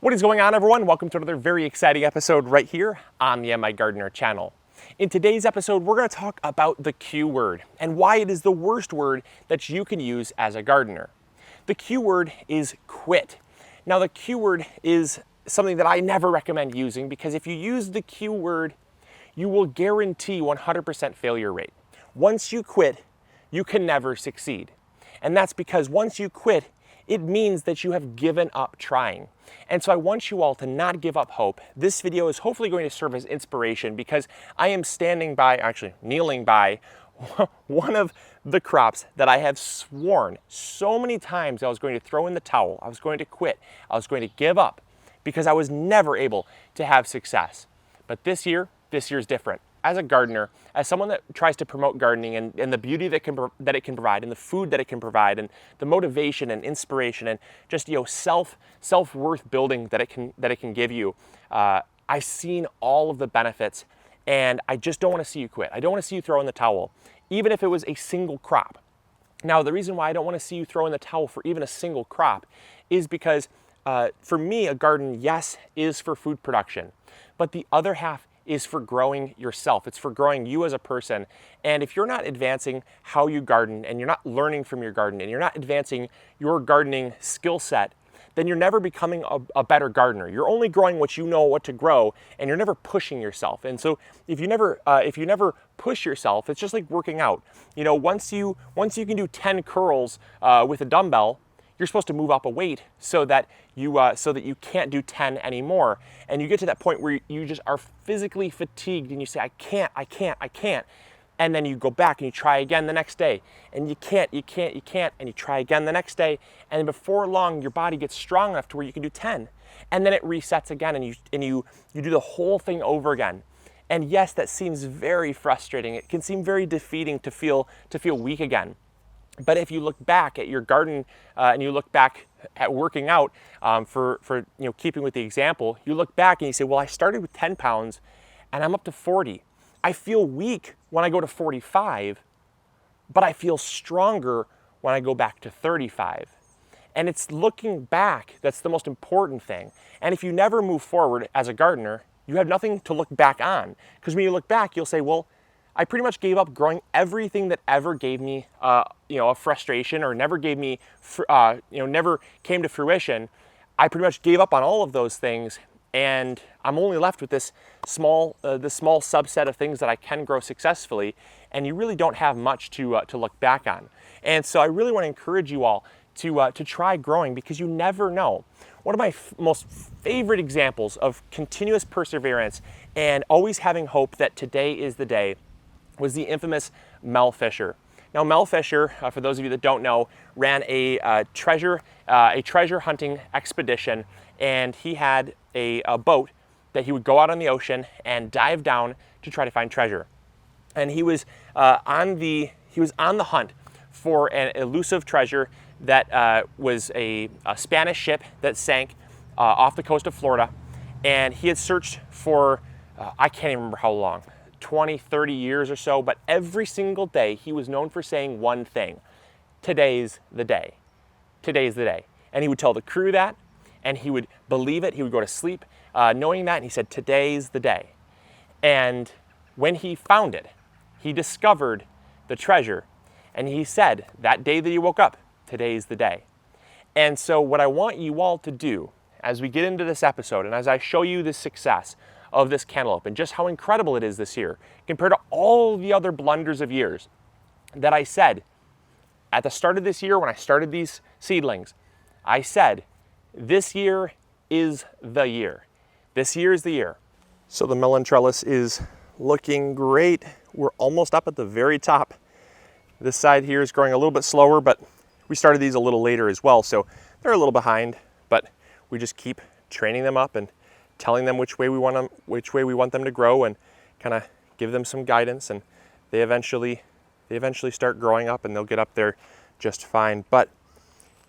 What is going on, everyone? Welcome to another very exciting episode right here on the MI Gardener channel. In today's episode, we're going to talk about the Q word and why it is the worst word that you can use as a gardener. The Q word is quit. Now, the Q word is something that I never recommend using because if you use the Q word, you will guarantee 100% failure rate. Once you quit, you can never succeed. And that's because once you quit, it means that you have given up trying. And so I want you all to not give up hope. This video is hopefully going to serve as inspiration because I am kneeling by one of the crops that I have sworn so many times I was going to throw in the towel, I was going to quit, I was going to give up because I was never able to have success. But this year's different. As a gardener, as someone that tries to promote gardening and the beauty that it can provide and the food that it can provide and the motivation and inspiration and just self-worth building that it can give you, I've seen all of the benefits and I just don't want to see you quit. I don't want to see you throw in the towel, even if it was a single crop. Now, the reason why I don't want to see you throw in the towel for even a single crop is because for me, a garden, yes, is for food production, but the other half is for growing yourself. It's for growing you as a person. And if you're not advancing how you garden and you're not learning from your garden and you're not advancing your gardening skill set, then you're never becoming a better gardener. You're only growing what you know what to grow and you're never pushing yourself. And so if you never push yourself, it's just like working out. You know, once you can do 10 curls with a dumbbell, you're supposed to move up a weight so that you can't do 10 anymore. And you get to that point where you just are physically fatigued and you say, I can't. And then you go back and you try again the next day. And you can't, and you try again the next day. And before long, your body gets strong enough to where you can do 10. And then it resets again and you do the whole thing over again. And yes, that seems very frustrating. It can seem very defeating to feel weak again. But if you look back at your garden and you look back at working out for keeping with the example, you look back and you say, well, I started with 10 pounds and I'm up to 40. I feel weak when I go to 45, but I feel stronger when I go back to 35. And it's looking back that's the most important thing. And if you never move forward as a gardener, you have nothing to look back on. Because when you look back, you'll say, well, I pretty much gave up growing everything that ever gave me, a frustration or never gave me, never came to fruition. I pretty much gave up on all of those things, and I'm only left with this small subset of things that I can grow successfully. And you really don't have much to look back on. And so I really want to encourage you all to try growing because you never know. One of my most favorite examples of continuous perseverance and always having hope that today is the day was the infamous Mel Fisher. Now, Mel Fisher, for those of you that don't know, ran a treasure hunting expedition, and he had a boat that he would go out on the ocean and dive down to try to find treasure. And he was on the hunt for an elusive treasure that was a Spanish ship that sank off the coast of Florida, and he had searched for I can't even remember how long. 20, 30 years or so, but every single day he was known for saying one thing: today's the day. Today's the day. And he would tell the crew that, and he would believe it. He would go to sleep knowing that, and he said, today's the day. And when he found it, he discovered the treasure, and he said that day that he woke up, today's the day. And so what I want you all to do as we get into this episode and as I show you the success of this cantaloupe and just how incredible it is this year compared to all the other blunders of years that I said at the start of this year when I started these seedlings, I said, this year is the year. This year is the year. So the melon trellis is looking great. We're almost up at the very top. This side here is growing a little bit slower, but we started these a little later as well, so they're a little behind, but we just keep training them up and telling them which way we want them to grow and kind of give them some guidance, and they eventually start growing up and they'll get up there just fine. But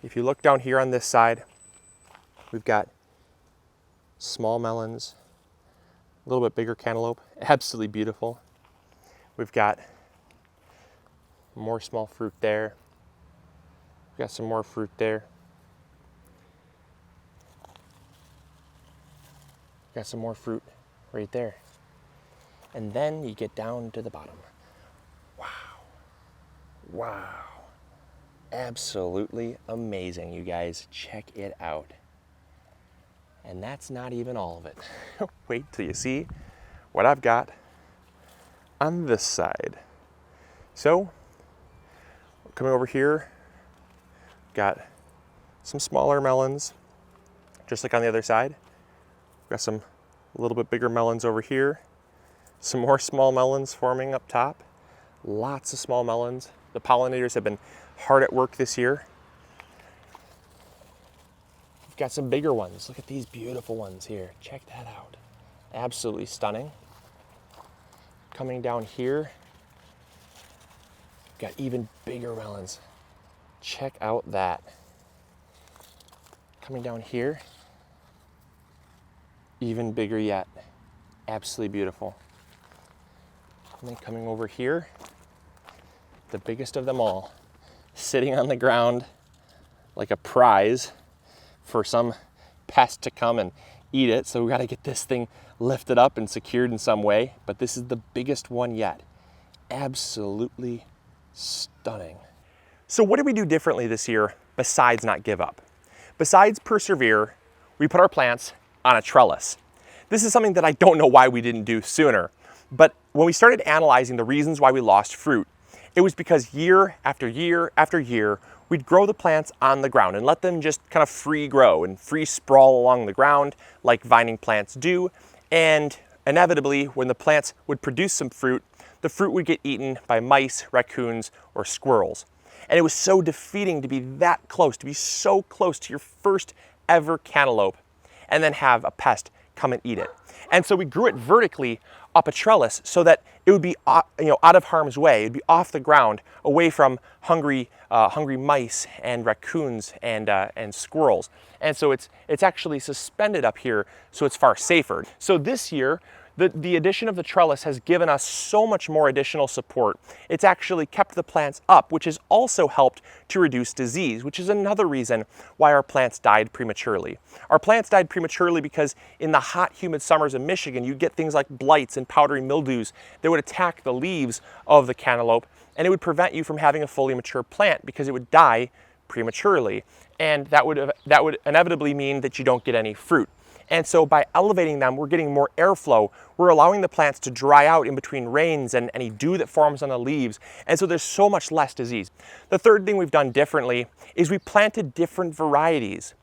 if you look down here on this side, we've got small melons, a little bit bigger cantaloupe, absolutely beautiful. We've got more small fruit there. We've got some more fruit there. Got some more fruit right there. And then you get down to the bottom. Wow. Wow. Absolutely amazing, you guys. Check it out. And that's not even all of it. Wait till you see what I've got on this side. So, coming over here, got some smaller melons, just like on the other side. Got some a little bit bigger melons over here. Some more small melons forming up top. Lots of small melons. The pollinators have been hard at work this year. We've got some bigger ones. Look at these beautiful ones here. Check that out. Absolutely stunning. Coming down here, got even bigger melons. Check out that. Coming down here, even bigger yet. Absolutely beautiful. And then coming over here, the biggest of them all, sitting on the ground like a prize for some pest to come and eat it. So we got to get this thing lifted up and secured in some way. But this is the biggest one yet. Absolutely stunning. So what did we do differently this year besides not give up? Besides persevere, we put our plants on a trellis. This is something that I don't know why we didn't do sooner. But when we started analyzing the reasons why we lost fruit, it was because year after year after year, we'd grow the plants on the ground and let them just kind of free grow and free sprawl along the ground like vining plants do. And inevitably, when the plants would produce some fruit, the fruit would get eaten by mice, raccoons, or squirrels. And it was so defeating to be that close, to be so close to your first ever cantaloupe and then have a pest come and eat it. And so we grew it vertically up a trellis so that it would be out of harm's way. It'd be off the ground, away from hungry mice and raccoons and squirrels. And so it's actually suspended up here, so it's far safer. So this year, the addition of the trellis has given us so much more additional support. It's actually kept the plants up, which has also helped to reduce disease, which is another reason why our plants died prematurely. Our plants died prematurely because in the hot, humid summers of Michigan, you get things like blights and powdery mildews that would attack the leaves of the cantaloupe, and it would prevent you from having a fully mature plant because it would die prematurely. And that would inevitably mean that you don't get any fruit. And so by elevating them, we're getting more airflow. We're allowing the plants to dry out in between rains and any dew that forms on the leaves. And so there's so much less disease. The third thing we've done differently is we planted different varieties.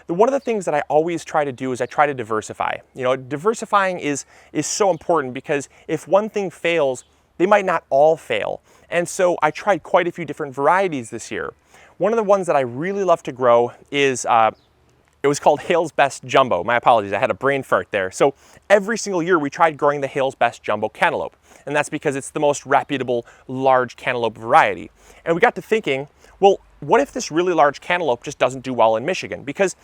One of the things that I always try to do is I try to diversify. Diversifying is so important because if one thing fails, they might not all fail. And so I tried quite a few different varieties this year. One of the ones that I really love to grow is it was called Hale's Best Jumbo. My apologies, I had a brain fart there. So every single year we tried growing the Hale's Best Jumbo cantaloupe. And that's because it's the most reputable large cantaloupe variety. And we got to thinking, well, what if this really large cantaloupe just doesn't do well in Michigan? Because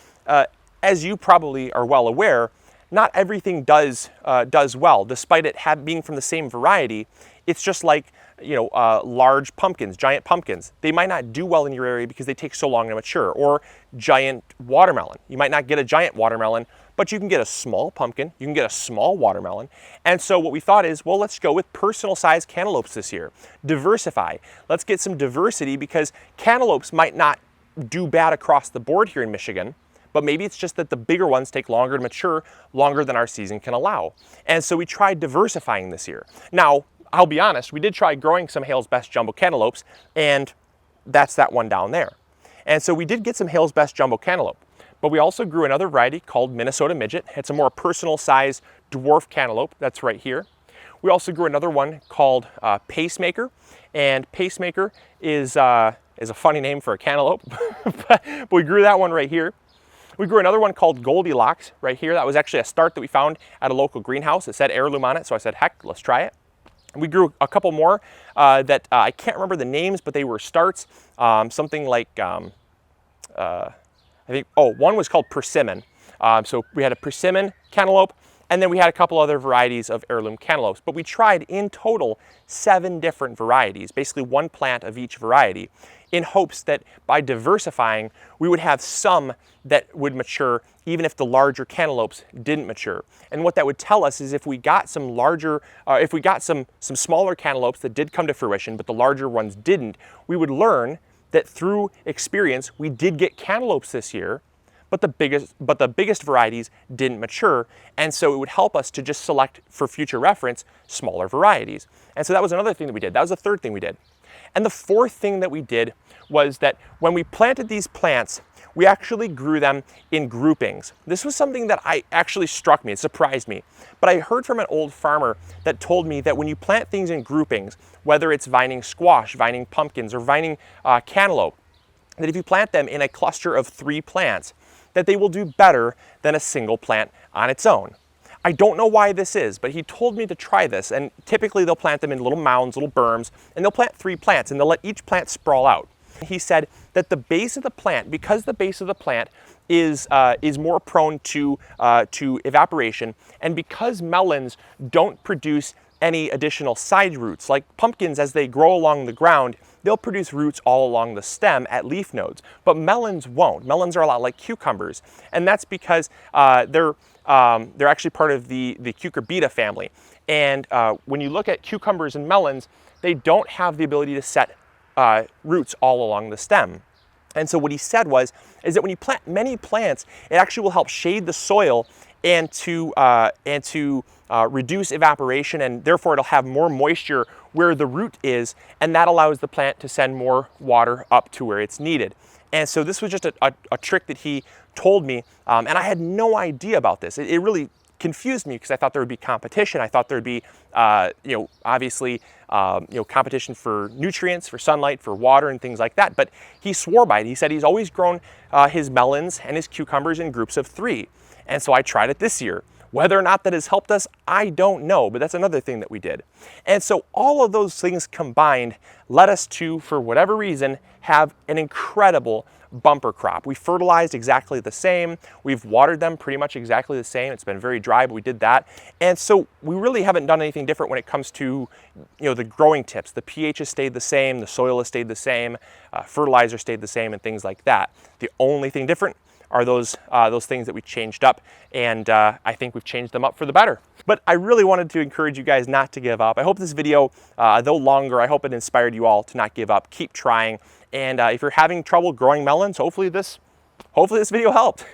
as you probably are well aware, not everything does well, despite it being from the same variety. It's just like large pumpkins, giant pumpkins. They might not do well in your area because they take so long to mature. Or giant watermelon. You might not get a giant watermelon, but you can get a small pumpkin, you can get a small watermelon. And so what we thought is, well, let's go with personal sized cantaloupes this year. Diversify. Let's get some diversity because cantaloupes might not do bad across the board here in Michigan, but maybe it's just that the bigger ones take longer to mature, longer than our season can allow. And so we tried diversifying this year. Now, I'll be honest, we did try growing some Hale's Best Jumbo cantaloupes, and that's that one down there. And so we did get some Hale's Best Jumbo cantaloupe, but we also grew another variety called Minnesota Midget. It's a more personal size dwarf cantaloupe that's right here. We also grew another one called Pacemaker, and Pacemaker is a funny name for a cantaloupe, but we grew that one right here. We grew another one called Goldilocks right here. That was actually a start that we found at a local greenhouse. It said heirloom on it, so I said, heck, let's try it. We grew a couple more that I can't remember the names, but they were starts. Something like, I think, one was called Persimmon. So we had a persimmon cantaloupe, and then we had a couple other varieties of heirloom cantaloupes. But we tried in total 7 different varieties, basically one plant of each variety. in hopes that by diversifying, we would have some that would mature even if the larger cantaloupes didn't mature. And what that would tell us is if we got some smaller cantaloupes that did come to fruition, but the larger ones didn't, we would learn that through experience, we did get cantaloupes this year, but the biggest varieties didn't mature. And so it would help us to just select, for future reference, smaller varieties. And so that was another thing that we did. That was the third thing we did. And the fourth thing that we did was that when we planted these plants, we actually grew them in groupings. This was something that actually struck me, it surprised me. But I heard from an old farmer that told me that when you plant things in groupings, whether it's vining squash, vining pumpkins, or vining cantaloupe, that if you plant them in a cluster of 3 plants, that they will do better than a single plant on its own. I don't know why this is, but he told me to try this, and typically they'll plant them in little mounds, little berms, and they'll plant 3 plants, and they'll let each plant sprawl out. He said that the base of the plant, because the base of the plant is more prone to evaporation, and because melons don't produce any additional side roots, like pumpkins as they grow along the ground, they'll produce roots all along the stem at leaf nodes, but melons won't. Melons are a lot like cucumbers, and that's because they're actually part of the cucurbita family. And when you look at cucumbers and melons, they don't have the ability to set roots all along the stem. And so what he said is that when you plant many plants, it actually will help shade the soil and to reduce evaporation, and therefore it'll have more moisture where the root is, and that allows the plant to send more water up to where it's needed. And so this was just a trick that he told me, and I had no idea about this. It really confused me because I thought there would be competition. I thought there'd be, obviously, competition for nutrients, for sunlight, for water, and things like that. But he swore by it. He said he's always grown his melons and his cucumbers in groups of 3. And so I tried it this year. Whether or not that has helped us, I don't know, but that's another thing that we did. And so all of those things combined led us to, for whatever reason, have an incredible bumper crop. We fertilized exactly the same. We've watered them pretty much exactly the same. It's been very dry, but we did that. And so we really haven't done anything different when it comes to, the growing tips. The pH has stayed the same, the soil has stayed the same, fertilizer stayed the same, and things like that. The only thing different are those things that we changed up, and I think we've changed them up for the better. But I really wanted to encourage you guys not to give up. I hope this video, though longer, I hope it inspired you all to not give up. Keep trying, and if you're having trouble growing melons, hopefully this video helped.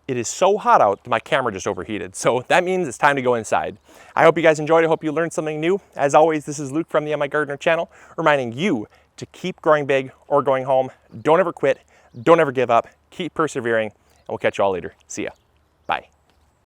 It is so hot out that my camera just overheated, so that means it's time to go inside. I hope you guys enjoyed it. I hope you learned something new. As always, this is Luke from the MI Gardener channel, reminding you to keep growing big or going home. Don't ever quit. Don't ever give up. Keep persevering. And we'll catch you all later. See ya. Bye.